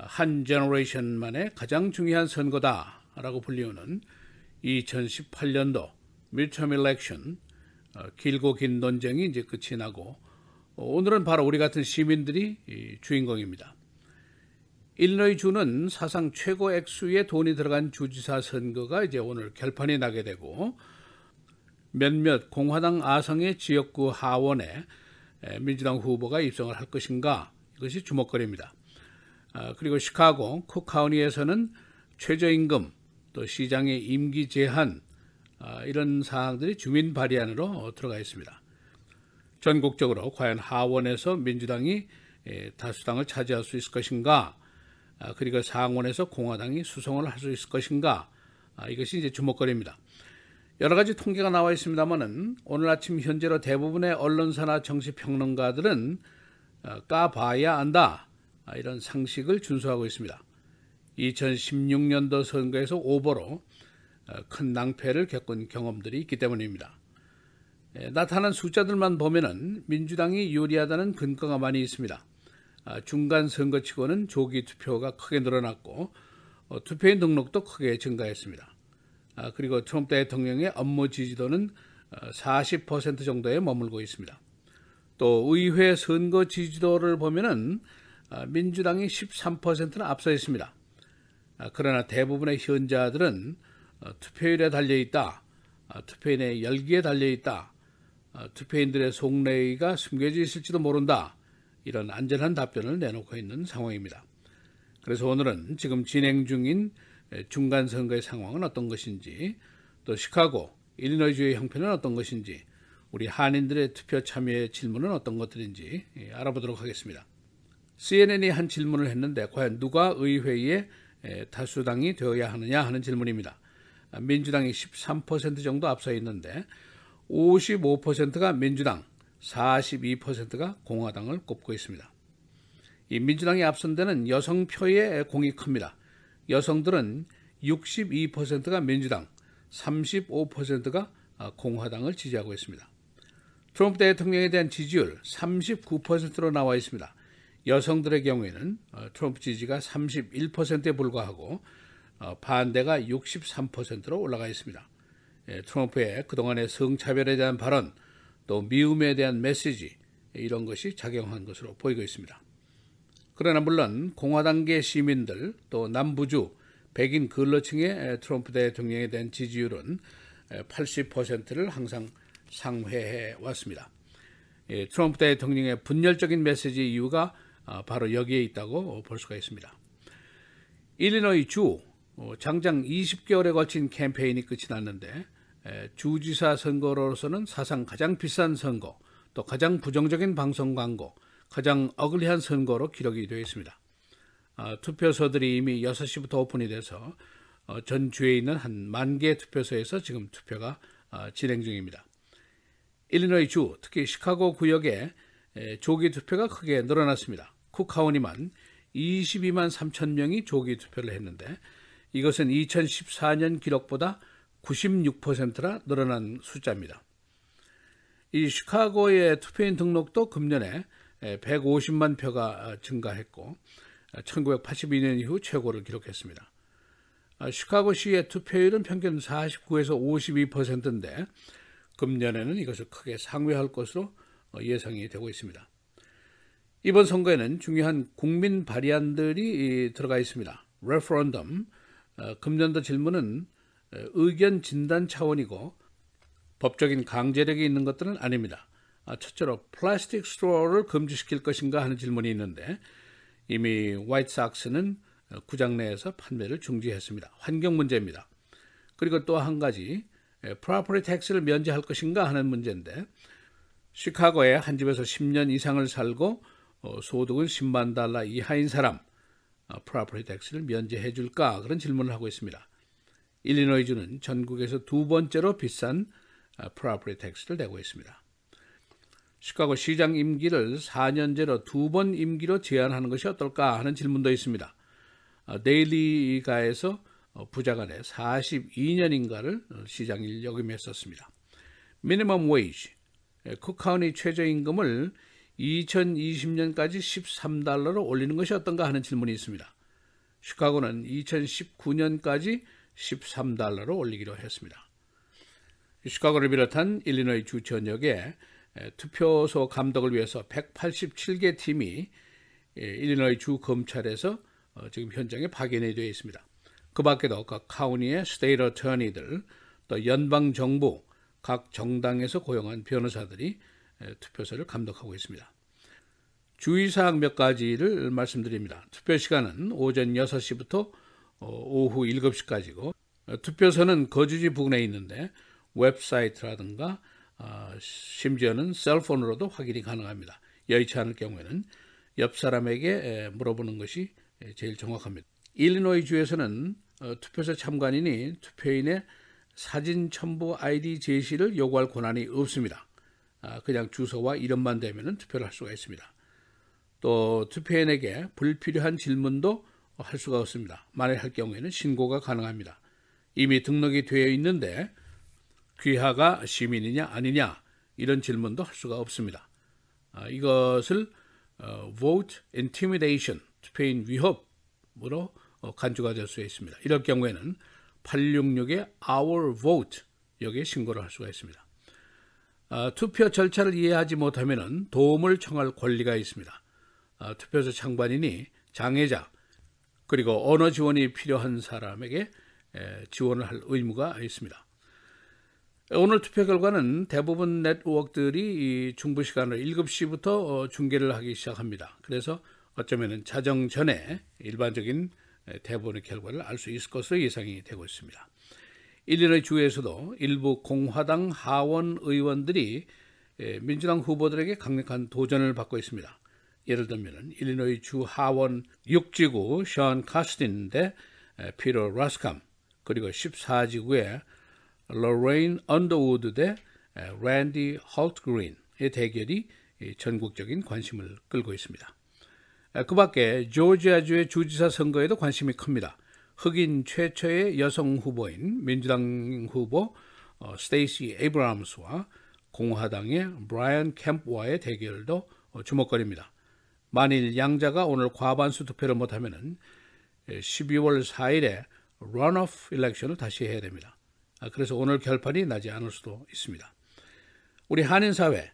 한 제너레이션만의 가장 중요한 선거다라고 불리우는 2018년도 midterm election, 길고 긴 논쟁이 이제 끝이 나고 오늘은 바로 우리 같은 시민들이 주인공입니다. 일리노이 주는 사상 최고 액수의 돈이 들어간 주지사 선거가 이제 오늘 결판이 나게 되고 몇몇 공화당 아성의 지역구 하원에 민주당 후보가 입성을 할 것인가, 이것이 주목거리입니다. 그리고 시카고 쿡카운티에서는 최저임금, 또 시장의 임기 제한, 이런 사항들이 주민 발의안으로 들어가 있습니다. 전국적으로 과연 하원에서 민주당이 다수당을 차지할 수 있을 것인가, 그리고 상원에서 공화당이 수성을 할 수 있을 것인가, 이것이 이제 주목거리입니다. 여러 가지 통계가 나와 있습니다만은 오늘 아침 현재로 대부분의 언론사나 정치평론가들은 까봐야 안다, 이런 상식을 준수하고 있습니다. 2016년도 선거에서 오보로 큰 낭패를 겪은 경험들이 있기 때문입니다. 나타난 숫자들만 보면은 민주당이 유리하다는 근거가 많이 있습니다. 중간 선거치고는 조기 투표가 크게 늘어났고 투표인 등록도 크게 증가했습니다. 그리고 트럼프 대통령의 업무 지지도는 40% 정도에 머물고 있습니다. 또 의회 선거 지지도를 보면은 민주당이 13%는 앞서 있습니다. 그러나 대부분의 현자들은 투표율에 달려있다, 투표인의 열기에 달려있다, 투표인들의 속내가 숨겨져 있을지도 모른다, 이런 안전한 답변을 내놓고 있는 상황입니다. 그래서 오늘은 지금 진행 중인 중간선거의 상황은 어떤 것인지, 또 시카고, 일리노이주의 형편은 어떤 것인지, 우리 한인들의 투표 참여의 질문은 어떤 것들인지 알아보도록 하겠습니다. CNN이 한 질문을 했는데 과연 누가 의회에 다수당이 되어야 하느냐 하는 질문입니다. 민주당이 13% 정도 앞서 있는데 55%가 민주당, 42%가 공화당을 꼽고 있습니다. 이 민주당이 앞선 데는 여성표의 공이 큽니다. 여성들은 62%가 민주당, 35%가 공화당을 지지하고 있습니다. 트럼프 대통령에 대한 지지율 39%로 나와 있습니다. 여성들의 경우에는 트럼프 지지가 31%에 불과하고 반대가 63%로 올라가 있습니다. 트럼프의 그동안의 성차별에 대한 발언, 또 미움에 대한 메시지, 이런 것이 작용한 것으로 보이고 있습니다. 그러나 물론 공화당계 시민들, 또 남부주 백인 근로층의 트럼프 대통령에 대한 지지율은 80%를 항상 상회해 왔습니다. 트럼프 대통령의 분열적인 메시지 이유가 바로 여기에 있다고 볼 수가 있습니다. 일리노이 주 장장 20개월에 걸친 캠페인이 끝이 났는데 주지사 선거로서는 사상 가장 비싼 선거, 또 가장 부정적인 방송 광고, 가장 어글리한 선거로 기록이 되어 있습니다. 투표소들이 이미 6시부터 오픈이 돼서 전 주에 있는 한 10,000개 투표소에서 지금 투표가 진행 중입니다. 일리노이 주, 특히 시카고 구역에 조기 투표가 크게 늘어났습니다. 쿡카운티만 22만 3천 명이 조기 투표를 했는데 이것은 2014년 기록보다 96%나 늘어난 숫자입니다. 이 시카고의 투표인 등록도 금년에 150만 표가 증가했고 1982년 이후 최고를 기록했습니다. 시카고시의 투표율은 평균 49에서 52%인데 금년에는 이것을 크게 상회할 것으로 예상이 되고 있습니다. 이번 선거에는 중요한 국민 발의안들이 들어가 있습니다. 레퍼런덤, 금년도 질문은 의견 진단 차원이고 법적인 강제력이 있는 것들은 아닙니다. 첫째로 플라스틱 스트로를 금지시킬 것인가 하는 질문이 있는데 이미 화이트삭스는 구장 내에서 판매를 중지했습니다. 환경 문제입니다. 그리고 또 한 가지 프로퍼티 텍스를 면제할 것인가 하는 문제인데 시카고에 한 집에서 10년 이상을 살고 소득은 10만 달러 이하인 사람 프로퍼티 텍스를 면제해 줄까, 그런 질문을 하고 있습니다. 일리노이주는 전국에서 두 번째로 비싼 프로퍼티 텍스를 내고 있습니다. 시카고 시장 임기를 4년제로 2번 임기로 제한하는 것이 어떨까 하는 질문도 있습니다. 데일리가에서 부자간에 42년인가를 시장일 역임했었습니다. 미니멈 웨이지, 쿡카운티 최저임금을 2020년까지 $13로 올리는 것이 어떤가 하는 질문이 있습니다. 시카고는 2019년까지 $13로 올리기로 했습니다. 시카고를 비롯한 일리노이 주 전역에 투표소 감독을 위해서 187개 팀이 일리노이 주 검찰에서 지금 현장에 파견이 되어 있습니다. 그 밖에도 각 카운티의 스테이트 어터니들, 또 연방 정부, 각 정당에서 고용한 변호사들이 투표소를 감독하고 있습니다. 주의사항 몇 가지를 말씀드립니다. 투표 시간은 오전 6시부터 오후 7시까지고 투표소는 거주지 부근에 있는데 웹사이트라든가 심지어는 셀폰으로도 확인이 가능합니다. 여의치 않을 경우에는 옆 사람에게 물어보는 것이 제일 정확합니다. 일리노이 주에서는 투표소 참관인이 투표인의 사진 첨부 아이디 제시를 요구할 권한이 없습니다. 그냥 주소와 이름만 대면 투표를 할 수가 있습니다. 또 투표인에게 불필요한 질문도 할 수가 없습니다. 만일 할 경우에는 신고가 가능합니다. 이미 등록이 되어 있는데 귀하가 시민이냐 아니냐 이런 질문도 할 수가 없습니다. 이것을 vote intimidation, 투표인 위협으로 간주가 될 수 있습니다. 이럴 경우에는 866의 our vote 여기에 신고를 할 수가 있습니다. 투표 절차를 이해하지 못하면 도움을 청할 권리가 있습니다. 투표소 참관인이 장애자 그리고 언어 지원이 필요한 사람에게 지원을 할 의무가 있습니다. 오늘 투표 결과는 대부분 네트워크들이 중부 시간으로 7시부터 중계를 하기 시작합니다. 그래서 어쩌면 자정 전에 일반적인 대부분의 결과를 알 수 있을 것으로 예상이 되고 있습니다. 일리노이 주에서도 일부 공화당 하원 의원들이 민주당 후보들에게 강력한 도전을 받고 있습니다. 예를 들면 일리노이 주 하원 6지구 션 카스틴 대 피터 라스캄, 그리고 14지구의 로레인 언더우드 대 랜디 홀트그린의 대결이 전국적인 관심을 끌고 있습니다. 그 밖에 조지아주의 주지사 선거에도 관심이 큽니다. 흑인 최초의 여성 후보인 민주당 후보 스테이시 에이브람스와 공화당의 브라이언 캠프와의 대결도 주목거리입니다. 만일 양자가 오늘 과반수 투표를 못하면 12월 4일에 런오프 일렉션을 다시 해야 됩니다. 그래서 오늘 결판이 나지 않을 수도 있습니다. 우리 한인사회,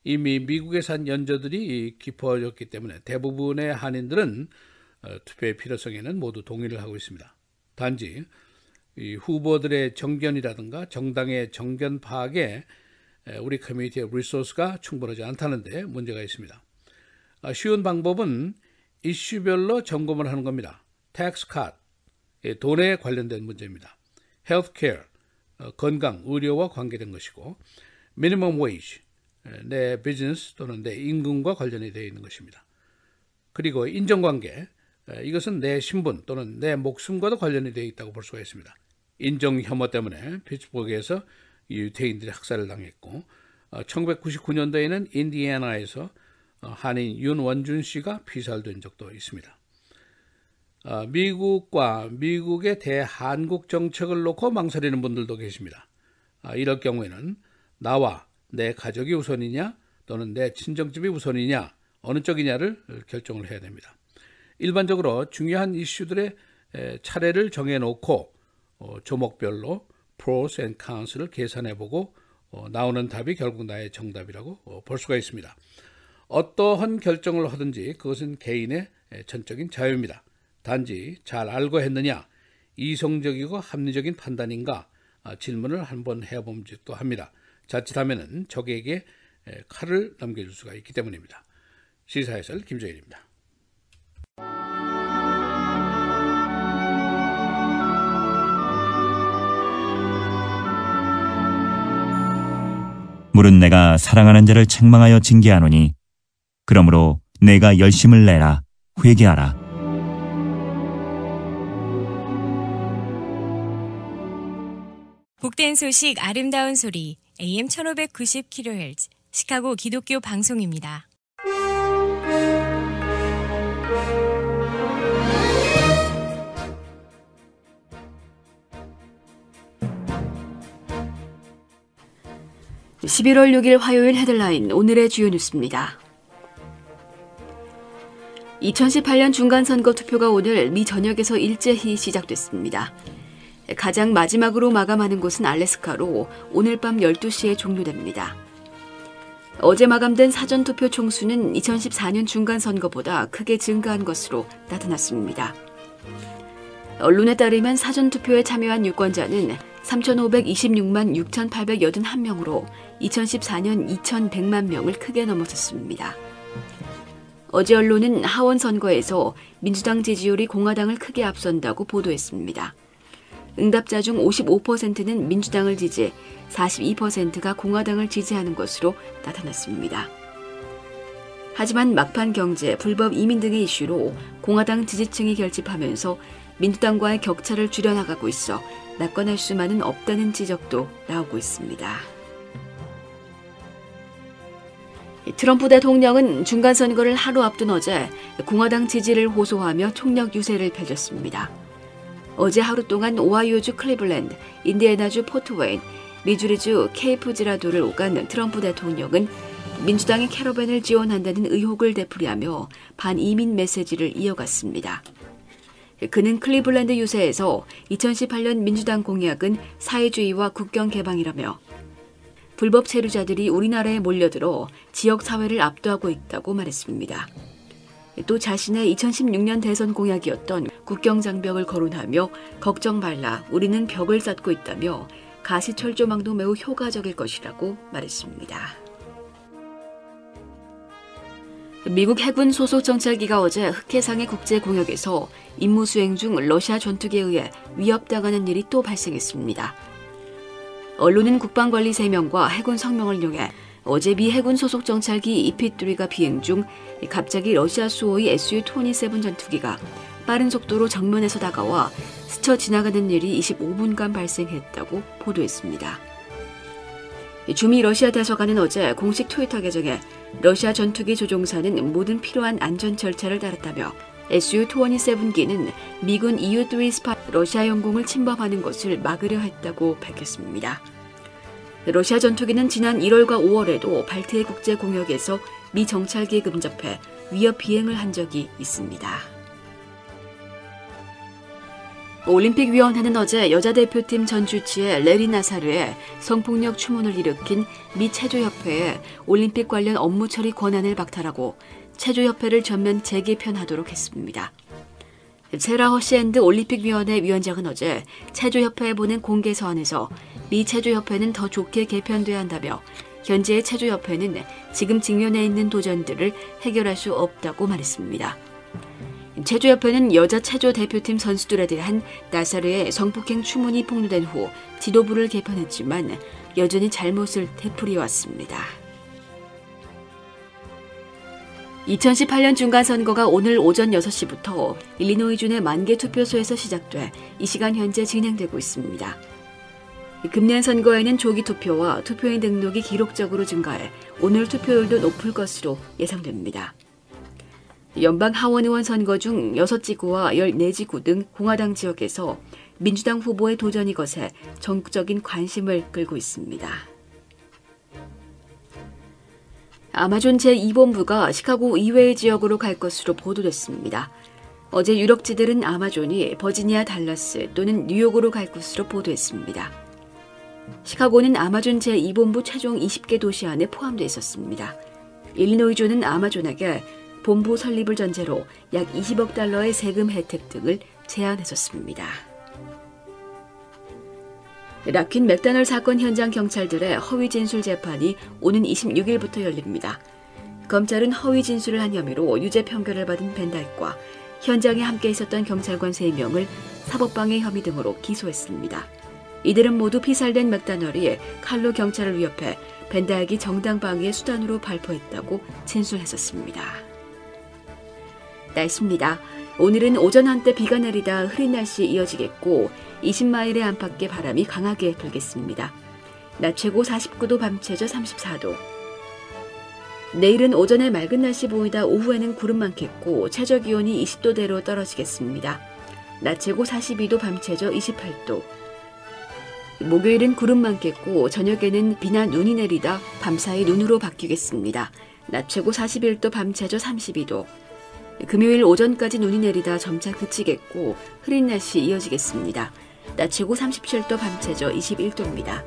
이미 미국에 산 연저들이 깊어졌기 때문에 대부분의 한인들은 투표의 필요성에는 모두 동의를 하고 있습니다. 단지 이 후보들의 정견이라든가 정당의 정견 파악에 우리 커뮤니티의 리소스가 충분하지 않다는 데 문제가 있습니다. 쉬운 방법은 이슈별로 점검을 하는 겁니다. 텍스 컷, 돈에 관련된 문제입니다. 헬스케어, 건강, 의료와 관계된 것이고, 미니멈 웨이지, 내 비즈니스 또는 내 임금과 관련이 되어 있는 것입니다. 그리고 인정관계, 이것은 내 신분 또는 내 목숨과도 관련이 되어 있다고 볼 수가 있습니다. 인정 혐오 때문에 피츠버그에서 유태인들이 학살을 당했고 1999년도에는 인디애나에서 한인 윤원준 씨가 피살된 적도 있습니다. 미국과 미국의 대한국 정책을 놓고 망설이는 분들도 계십니다. 이럴 경우에는 나와 내 가족이 우선이냐 또는 내 친정집이 우선이냐 어느 쪽이냐를 결정을 해야 됩니다. 일반적으로 중요한 이슈들의 차례를 정해놓고 조목별로 pros and cons를 계산해보고 나오는 답이 결국 나의 정답이라고 볼 수가 있습니다. 어떠한 결정을 하든지 그것은 개인의 전적인 자유입니다. 단지 잘 알고 했느냐, 이성적이고 합리적인 판단인가 질문을 한번 해보기도 합니다. 자칫하면 적에게 칼을 넘겨줄 수가 있기 때문입니다. 시사해설 김정일입니다. 물은 내가 사랑하는 자를 책망하여 징계하노니 그러므로 내가 열심을 내라 회개하라. 복된 소식 아름다운 소리 AM 1590kHz 시카고 기독교 방송입니다. (11월 6일) 화요일 헤드라인 오늘의 주요 뉴스입니다. (2018년) 중간선거 투표가 오늘 미 전역에서 일제히 시작됐습니다. 가장 마지막으로 마감하는 곳은 알래스카로 오늘 밤 12시에 종료됩니다. 어제 마감된 사전투표 총수는 2014년 중간선거보다 크게 증가한 것으로 나타났습니다. 언론에 따르면 사전투표에 참여한 유권자는 3,526만 6,881명으로 2014년 2,100만 명을 크게 넘어섰습니다. 어제 언론은 하원 선거에서 민주당 지지율이 공화당을 크게 앞선다고 보도했습니다. 응답자 중 55%는 민주당을 지지, 42%가 공화당을 지지하는 것으로 나타났습니다. 하지만 막판 경제, 불법 이민 등의 이슈로 공화당 지지층이 결집하면서 민주당과의 격차를 줄여나가고 있어 낙관할 수만은 없다는 지적도 나오고 있습니다. 트럼프 대통령은 중간선거를 하루 앞둔 어제 공화당 지지를 호소하며 총력 유세를 펼쳤습니다. 어제 하루 동안 오하이오주 클리블랜드, 인디애나주 포트웨인, 미주리주 케이프지라도를 오간 트럼프 대통령은 민주당이 캐러밴을 지원한다는 의혹을 되풀이하며 반이민 메시지를 이어갔습니다. 그는 클리블랜드 유세에서 2018년 민주당 공약은 사회주의와 국경 개방이라며 불법 체류자들이 우리나라에 몰려들어 지역사회를 압도하고 있다고 말했습니다. 또 자신의 2016년 대선 공약이었던 국경장벽을 거론하며 걱정 말라, 우리는 벽을 쌓고 있다며 가시철조망도 매우 효과적일 것이라고 말했습니다. 미국 해군 소속 정찰기가 어제 흑해상의 국제공역에서 임무 수행 중 러시아 전투기에 의해 위협당하는 일이 또 발생했습니다. 언론은 국방관리 3명과 해군 성명을 이용해 어제 미 해군 소속 정찰기 EP3가 비행 중 갑자기 러시아 수호의 Su-27 전투기가 빠른 속도로 정면에서 다가와 스쳐 지나가는 일이 25분간 발생했다고 보도했습니다. 주미 러시아 대사관은 어제 공식 트위터 계정에 러시아 전투기 조종사는 모든 필요한 안전 절차를 따랐다며 Su-27기는 미군 EU-3 스파 러시아 영공을 침범하는 것을 막으려 했다고 밝혔습니다. 러시아 전투기는 지난 1월과 5월에도 발트해 국제공역에서 미 정찰기에 근접해 위협 비행을 한 적이 있습니다. 올림픽위원회는 어제 여자 대표팀 전 주치의 레리 나사르의 성폭력 추문을 일으킨 미 체조협회에 올림픽 관련 업무 처리 권한을 박탈하고 체조협회를 전면 재개편하도록 했습니다. 세라 허시앤드 올림픽위원회 위원장은 어제 체조협회에 보낸 공개 서한에서 미 체조협회는 더 좋게 개편돼야 한다며 현재의 체조협회는 지금 직면해 있는 도전들을 해결할 수 없다고 말했습니다. 체조협회는 여자 체조 대표팀 선수들에 대한 나사르의 성폭행 추문이 폭로된 후 지도부를 개편했지만 여전히 잘못을 되풀이해왔습니다. 2018년 중간선거가 오늘 오전 6시부터 일리노이주의 만개 투표소에서 시작돼 이 시간 현재 진행되고 있습니다. 금년 선거에는 조기 투표와 투표인 등록이 기록적으로 증가해 오늘 투표율도 높을 것으로 예상됩니다. 연방 하원의원 선거 중 6지구와 14지구 등 공화당 지역에서 민주당 후보의 도전이 거세 전국적인 관심을 끌고 있습니다. 아마존 제2본부가 시카고 이외의 지역으로 갈 것으로 보도됐습니다. 어제 유력지들은 아마존이 버지니아 달라스 또는 뉴욕으로 갈 것으로 보도했습니다. 시카고는 아마존 제2본부 최종 20개 도시 안에 포함되어 있었습니다. 일리노이주는 아마존에게 본부 설립을 전제로 약 20억 달러의 세금 혜택 등을 제안했었습니다. 락퀸 맥다널 사건 현장 경찰들의 허위 진술 재판이 오는 26일부터 열립니다. 검찰은 허위 진술을 한 혐의로 유죄 판결을 받은 벤다이크와 현장에 함께 있었던 경찰관 3명을 사법방해 혐의 등으로 기소했습니다. 이들은 모두 피살된 맥다널이 칼로 경찰을 위협해 벤다이크이 정당 방위의 수단으로 발포했다고 진술했었습니다. 날씨입니다. 오늘은 오전 한때 비가 내리다 흐린 날씨 이어지겠고 20마일의 안팎의 바람이 강하게 불겠습니다. 낮 최고 49도, 밤 최저 34도. 내일은 오전에 맑은 날씨 보이다 오후에는 구름 많겠고 최저 기온이 20도대로 떨어지겠습니다. 낮 최고 42도, 밤 최저 28도. 목요일은 구름 많겠고 저녁에는 비나 눈이 내리다 밤사이 눈으로 바뀌겠습니다. 낮 최고 41도, 밤 최저 32도. 금요일 오전까지 눈이 내리다 점차 그치겠고 흐린 날씨 이어지겠습니다. 낮 최고 37도, 밤 최저 21도입니다.